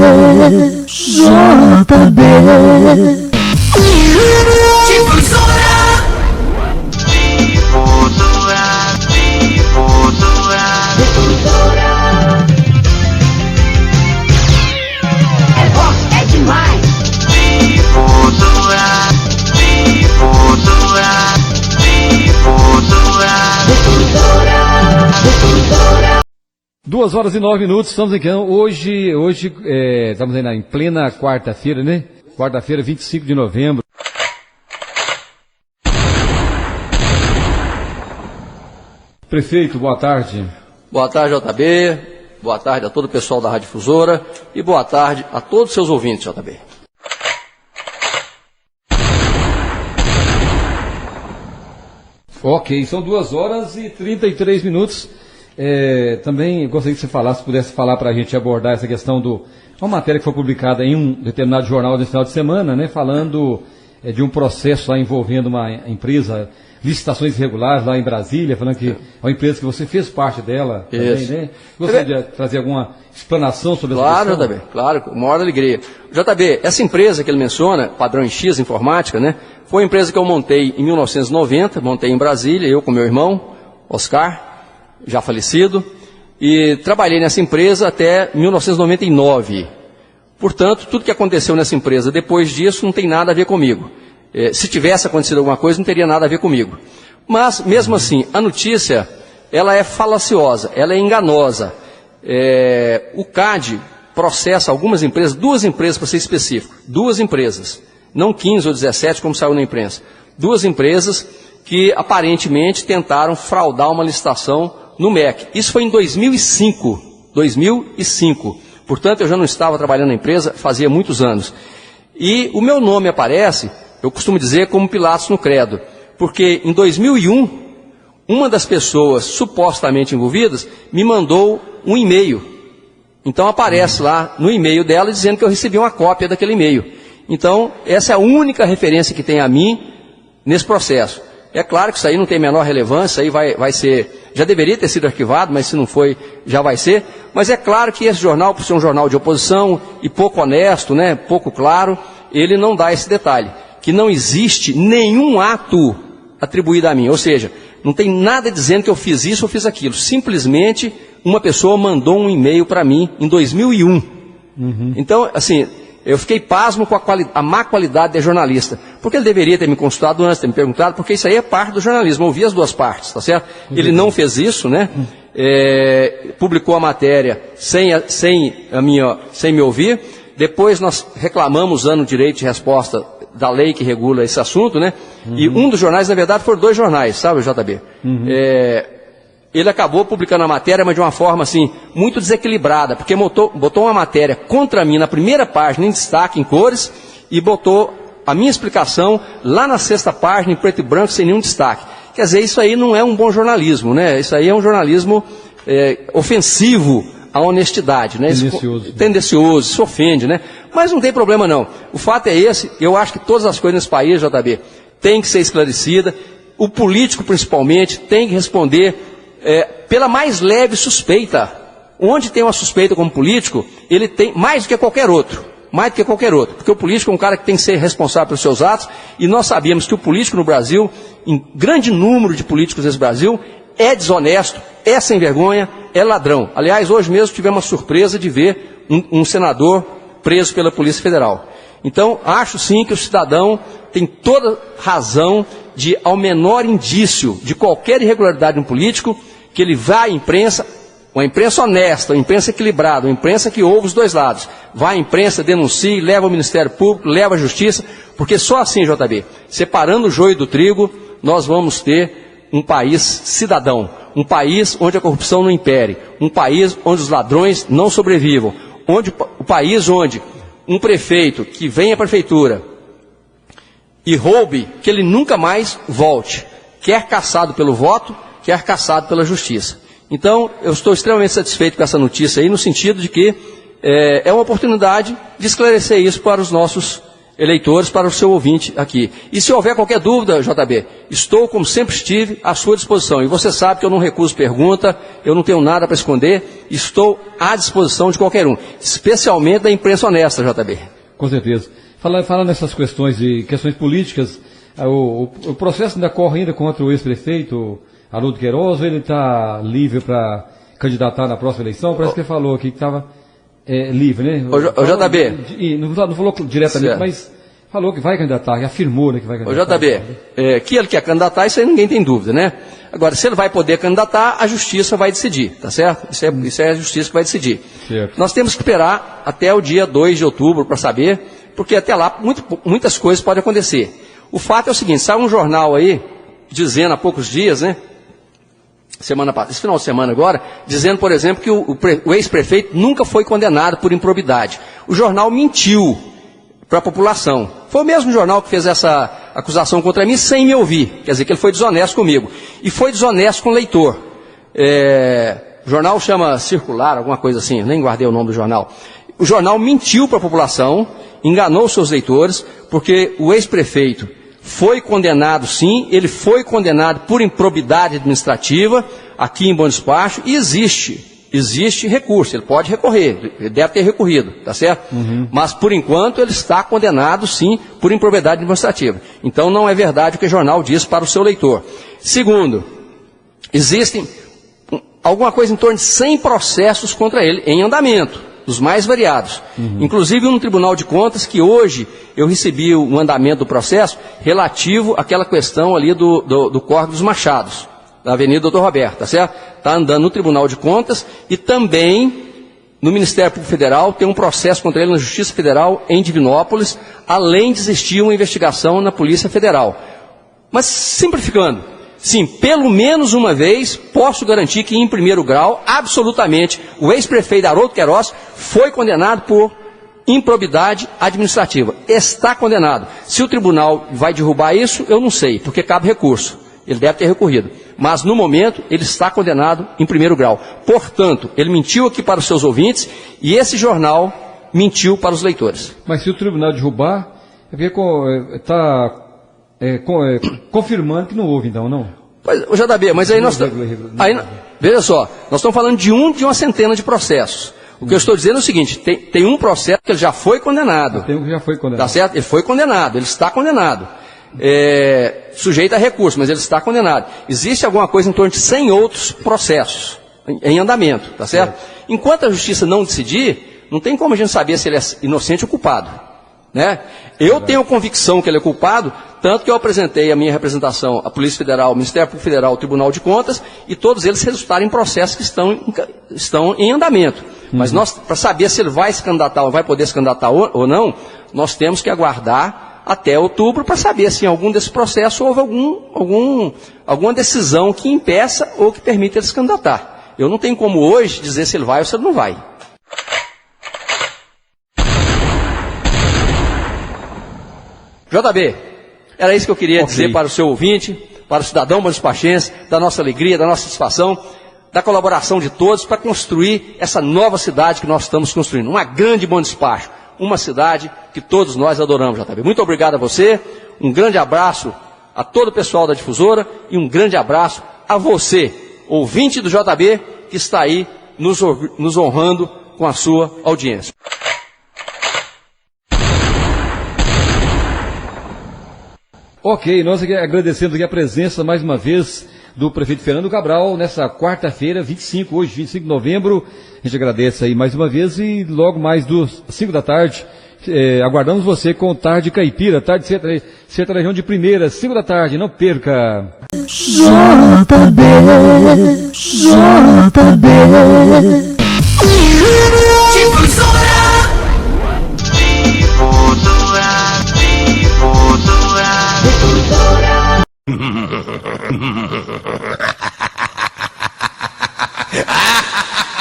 JB. É bom, é demais. 2h09, estamos aqui. Hoje estamos ainda em plena quarta-feira, né? Quarta-feira, 25 de novembro. Prefeito, boa tarde. Boa tarde, JB. Boa tarde a todo o pessoal da Rádio Difusora. E boa tarde a todos os seus ouvintes, JB. Ok, são 2h33. Também gostaria que você pudesse falar para a gente abordar essa questão uma matéria que foi publicada em um determinado jornal nesse final de semana, né, falando de um processo lá envolvendo uma empresa, licitações irregulares lá em Brasília, falando que é uma empresa que você fez parte dela também, né? Gostaria de trazer alguma explanação sobre essa questão? Claro, JB, claro, com a maior alegria. JB, essa empresa que ele menciona, Padrão X Informática, né, foi uma empresa que eu montei em 1990, montei em Brasília, eu com meu irmão, Oscar, já falecido, e trabalhei nessa empresa até 1999. Portanto, tudo que aconteceu nessa empresa depois disso não tem nada a ver comigo. Se tivesse acontecido alguma coisa, não teria nada a ver comigo. Mas, mesmo assim, a notícia, ela é falaciosa, ela é enganosa. O CAD processa algumas empresas, 2 empresas para ser específico, 2 empresas, não 15 ou 17 como saiu na imprensa, 2 empresas que aparentemente tentaram fraudar uma licitação no MEC. Isso foi em 2005. Portanto, eu já não estava trabalhando na empresa fazia muitos anos. E o meu nome aparece, eu costumo dizer, como Pilatos no credo, porque em 2001, uma das pessoas supostamente envolvidas me mandou um e-mail. Então aparece lá no e-mail dela dizendo que eu recebi uma cópia daquele e-mail. Então, essa é a única referência que tem a mim nesse processo. É claro que isso aí não tem a menor relevância, aí vai ser, já deveria ter sido arquivado, mas se não foi, já vai ser. Mas é claro que esse jornal, por ser um jornal de oposição e pouco honesto, né, pouco claro, ele não dá esse detalhe, que não existe nenhum ato atribuído a mim. Ou seja, não tem nada dizendo que eu fiz isso ou fiz aquilo. Simplesmente uma pessoa mandou um e-mail para mim em 2001. Então, assim, eu fiquei pasmo com a má qualidade de jornalista. Porque ele deveria ter me consultado antes, ter me perguntado, porque isso aí é parte do jornalismo, ouvir as duas partes, tá certo? Ele não fez isso, né? Publicou a matéria sem me ouvir. Depois nós reclamamos usando o direito de resposta da lei que regula esse assunto, né? E um dos jornais, na verdade, foram 2 jornais, sabe, JB? Ele acabou publicando a matéria, mas de uma forma assim, muito desequilibrada, porque botou uma matéria contra mim na primeira página, em destaque, em cores, e botou a minha explicação lá na 6ª página, em preto e branco, sem nenhum destaque. Quer dizer, isso aí não é um bom jornalismo, né? Isso aí é um jornalismo ofensivo à honestidade, né? Tendencioso, isso ofende, né? Mas não tem problema não. O fato é esse, eu acho que todas as coisas nesse país, JB, têm que ser esclarecidas. O político, principalmente, tem que responder pela mais leve suspeita. Onde tem uma suspeita como político, ele tem mais do que qualquer outro. Porque o político é um cara que tem que ser responsável pelos seus atos, e nós sabemos que o político no Brasil, em grande número de políticos nesse Brasil, é desonesto, é sem vergonha, é ladrão. Aliás, hoje mesmo tivemos uma surpresa de ver um senador preso pela Polícia Federal. Então, acho sim que o cidadão tem toda razão de, ao menor indício de qualquer irregularidade no político, que ele vá à imprensa, uma imprensa honesta, uma imprensa equilibrada, uma imprensa que ouve os 2 lados. Vai à imprensa, denuncie, leva ao Ministério Público, leva à Justiça, porque só assim, JB, separando o joio do trigo, nós vamos ter um país cidadão, um país onde a corrupção não impere, um país onde os ladrões não sobrevivam, o país onde um prefeito que vem à prefeitura e roube, que ele nunca mais volte, quer caçado pelo voto, quer caçado pela justiça. Então, eu estou extremamente satisfeito com essa notícia aí, no sentido de que é uma oportunidade de esclarecer isso para os nossos eleitores, para o seu ouvinte aqui. E se houver qualquer dúvida, JB, estou, como sempre estive, à sua disposição. E você sabe que eu não recuso pergunta, eu não tenho nada para esconder, estou à disposição de qualquer um, especialmente da imprensa honesta, JB. Com certeza. Falando nessas questões políticas, o processo ainda corre ainda contra o ex-prefeito Haroldo Queiroz, ou ele está livre para candidatar na próxima eleição? Parece que ele falou aqui que estava livre, né? O JB. Não falou diretamente, certo, mas falou que vai candidatar, e afirmou, né, que vai candidatar. O JB, que ele quer candidatar, isso aí ninguém tem dúvida, né? Agora, se ele vai poder candidatar, a justiça vai decidir, tá certo? Isso é a justiça que vai decidir. Certo. Nós temos que esperar até o dia 2 de outubro para saber, porque até lá muitas coisas podem acontecer. O fato é o seguinte, saiu um jornal aí, dizendo há poucos dias, né? Esse final de semana agora, dizendo, por exemplo, que o ex-prefeito nunca foi condenado por improbidade. O jornal mentiu para a população. Foi o mesmo jornal que fez essa acusação contra mim sem me ouvir. Quer dizer, que ele foi desonesto comigo. E foi desonesto com o leitor. O jornal chama Circular, alguma coisa assim, eu nem guardei o nome do jornal. O jornal mentiu para a população, enganou seus leitores, porque o ex-prefeito foi condenado, sim, ele foi condenado por improbidade administrativa aqui em Bom Despacho, e existe recurso, ele pode recorrer, ele deve ter recorrido, tá certo? Uhum. Mas por enquanto ele está condenado, sim, por improbidade administrativa. Então não é verdade o que o jornal diz para o seu leitor. Segundo, existem alguma coisa em torno de 100 processos contra ele em andamento, dos mais variados. Uhum. Inclusive no Tribunal de Contas, que hoje eu recebi o andamento do processo relativo àquela questão ali do Córrego dos Machados, da Avenida Doutor Roberto, tá certo? Está andando no Tribunal de Contas e também no Ministério Público Federal, tem um processo contra ele na Justiça Federal em Divinópolis, além de existir uma investigação na Polícia Federal. Mas simplificando, sim, pelo menos uma vez, posso garantir que em primeiro grau, absolutamente, o ex-prefeito Haroldo Queiroz foi condenado por improbidade administrativa. Está condenado. Se o tribunal vai derrubar isso, eu não sei, porque cabe recurso. Ele deve ter recorrido. Mas, no momento, ele está condenado em primeiro grau. Portanto, ele mentiu aqui para os seus ouvintes e esse jornal mentiu para os leitores. Mas se o tribunal derrubar, é porque está confirmando que não houve, então, não? Pois, o JB, mas aí nós... veja só, nós estamos falando de uma centena de processos. O que eu estou dizendo é o seguinte, tem um processo que ele já foi condenado. Tem um que já foi condenado. Tá certo? Ele foi condenado, ele está condenado. Sujeito a recurso, mas ele está condenado. Existe alguma coisa em torno de 100 outros processos em andamento, tá certo? Enquanto a justiça não decidir, não tem como a gente saber se ele é inocente ou culpado, né? Eu tenho convicção que ele é culpado, tanto que eu apresentei a minha representação à Polícia Federal, ao Ministério Público Federal, ao Tribunal de Contas, e todos eles resultaram em processos que estão em andamento. Mas nós, para saber se ele vai se candidatar ou vai poder se candidatar ou não, nós temos que aguardar até outubro para saber se em algum desse processo houve alguma decisão que impeça ou que permita ele se candidatar. Eu não tenho como hoje dizer se ele vai ou se ele não vai. JB, era isso que eu queria dizer para o seu ouvinte, para o cidadão bom-despachense, da nossa alegria, da nossa satisfação, da colaboração de todos para construir essa nova cidade que nós estamos construindo. Uma grande Bom Despacho, uma cidade que todos nós adoramos, JB. Muito obrigado a você, um grande abraço a todo o pessoal da difusora e um grande abraço a você, ouvinte do JB, que está aí nos honrando com a sua audiência. Ok, nós aqui agradecemos aqui a presença mais uma vez do prefeito Fernando Cabral nessa quarta-feira, 25 de novembro. A gente agradece aí mais uma vez e logo mais das 5 da tarde, aguardamos você com Tarde Caipira, Tarde Sertanejo de primeira, 5 da tarde, não perca! JB